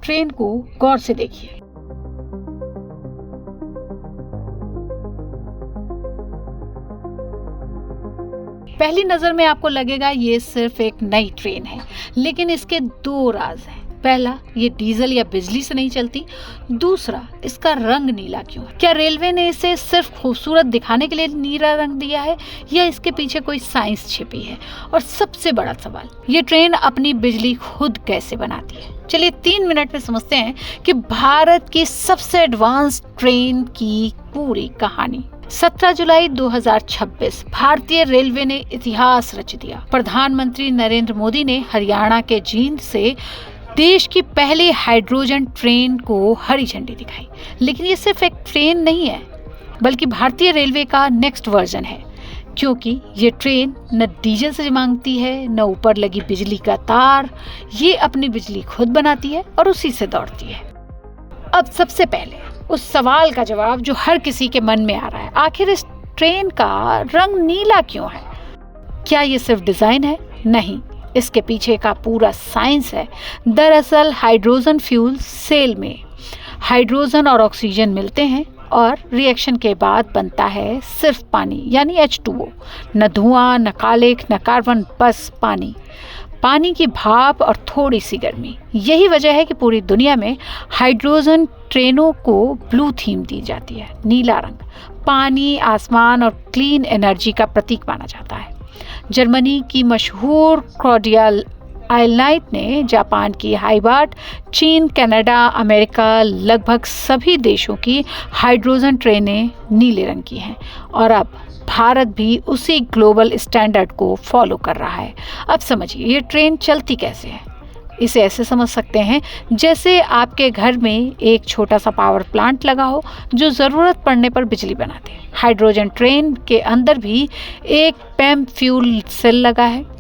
Train को गौर से देखिए। पहली नजर में आपको लगेगा ये सिर्फ एक नई ट्रेन है, लेकिन इसके दो राज हैं। पहला, ये डीजल या बिजली से नहीं चलती। दूसरा, इसका रंग नीला क्यों है? क्या रेलवे ने इसे सिर्फ खूबसूरत दिखाने के लिए नीला रंग दिया है या इसके पीछे कोई साइंस छिपी है? और सबसे बड़ा सवाल, ये ट्रेन अपनी बिजली खुद कैसे बनाती है? चलिए 3 मिनट में समझते हैं कि भारत की सबसे एडवांस ट्रेन की पूरी कहानी। 17 जुलाई 2026 भारतीय रेलवे ने इतिहास रच दिया। प्रधानमंत्री नरेंद्र मोदी ने हरियाणा के जींद से देश की पहली हाइड्रोजन ट्रेन को हरी झंडी दिखाई। लेकिन ये सिर्फ एक ट्रेन नहीं है, बल्कि भारतीय रेलवे का नेक्स्ट वर्जन है, क्योंकि ये ट्रेन न डीजल से मांगती है, न ऊपर लगी बिजली का तार। ये अपनी बिजली खुद बनाती है और उसी से दौड़ती है। अब सबसे पहले उस सवाल का जवाब जो हर किसी के मन में आ रहा है, आखिर इस ट्रेन का रंग नीला क्यों है? क्या ये सिर्फ डिजाइन है? नहीं, इसके पीछे का पूरा साइंस है। दरअसल हाइड्रोजन फ्यूल सेल में हाइड्रोजन और ऑक्सीजन मिलते हैं और रिएक्शन के बाद बनता है सिर्फ पानी, यानी H2O। न धुआं, न कालिख, न कार्बन, बस पानी। पानी की भाप और थोड़ी सी गर्मी। यही वजह है कि पूरी दुनिया में हाइड्रोजन ट्रेनों को ब्लू थीम दी जाती है, नीला रंग। पानी, आसमान और क्लीन एनर्जी का प्रतीक माना जाता है। जर्मनी की मशहूर क्लॉडिया आइलनाइट ने, जापान की हाइबार्ट, चीन, कनाडा, अमेरिका, लगभग सभी देशों की हाइड्रोजन ट्रेनें नीले रंग की हैं। और अब भारत भी उसी ग्लोबल स्टैंडर्ड को फॉलो कर रहा है। अब समझिए ये ट्रेन चलती कैसे है। इसे ऐसे समझ सकते हैं जैसे आपके घर में एक छोटा सा पावर प्लांट लगा हो जो ज़रूरत पड़ने पर बिजली बनाते हैं। हाइड्रोजन ट्रेन के अंदर भी एक पैम फ्यूल सेल लगा है।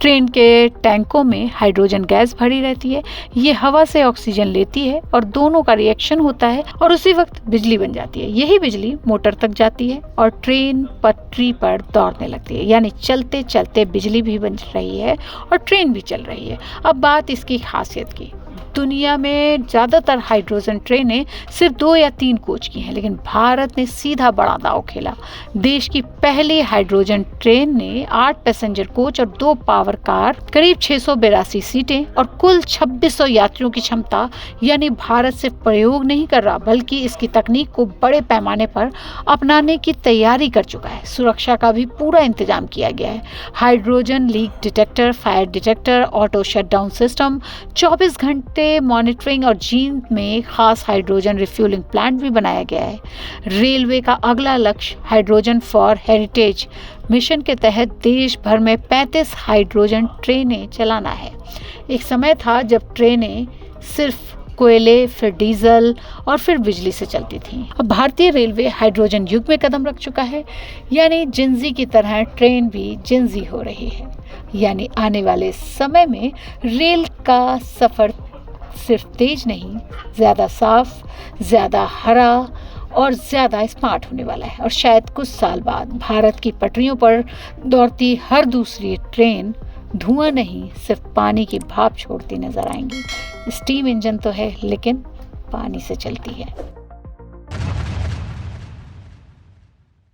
ट्रेन के टैंकों में हाइड्रोजन गैस भरी रहती है। ये हवा से ऑक्सीजन लेती है और दोनों का रिएक्शन होता है और उसी वक्त बिजली बन जाती है। यही बिजली मोटर तक जाती है और ट्रेन पटरी पर दौड़ने लगती है, यानी चलते चलते बिजली भी बन रही है और ट्रेन भी चल रही है। अब बात इसकी खासियत की। दुनिया में ज़्यादातर हाइड्रोजन ट्रेनें सिर्फ 2 या 3 कोच की हैं, लेकिन भारत ने सीधा बड़ा दांव खेला। देश की पहली हाइड्रोजन ट्रेन ने 8 पैसेंजर कोच और 2 पावर कार, करीब 682 सीटें और कुल 2600 यात्रियों की क्षमता। यानी भारत सिर्फ प्रयोग नहीं कर रहा, बल्कि इसकी तकनीक को बड़े पैमाने पर अपनाने की तैयारी कर चुका है। सुरक्षा का भी पूरा इंतजाम किया गया है। Hydrogen leak detector, fire detector, auto shutdown system, 24 घंटे मॉनिटरिंग और जींद में खास हाइड्रोजन रिफ्यूलिंग प्लांट भी बनाया गया है। रेलवे का अगला लक्ष्य हाइड्रोजन फॉर हेरिटेज मिशन के तहत देश भर में 35 हाइड्रोजन ट्रेनें चलाना है। एक समय था जब ट्रेनें सिर्फ कोयले, फिर डीजल और फिर बिजली से चलती थी। अब भारतीय रेलवे हाइड्रोजन युग में कदम रख चुका है, यानी जिंजी की तरह ट्रेन भी जिंजी हो रही है। यानी आने वाले समय में रेल का सफर सिर्फ तेज नहीं, ज़्यादा साफ, ज़्यादा हरा और ज़्यादा स्मार्ट होने वाला है। और शायद कुछ साल बाद भारत की पटरियों पर दौड़ती हर दूसरी ट्रेन धुआं नहीं, सिर्फ पानी की भाप छोड़ती नजर आएंगी। स्टीम इंजन तो है, लेकिन पानी से चलती है।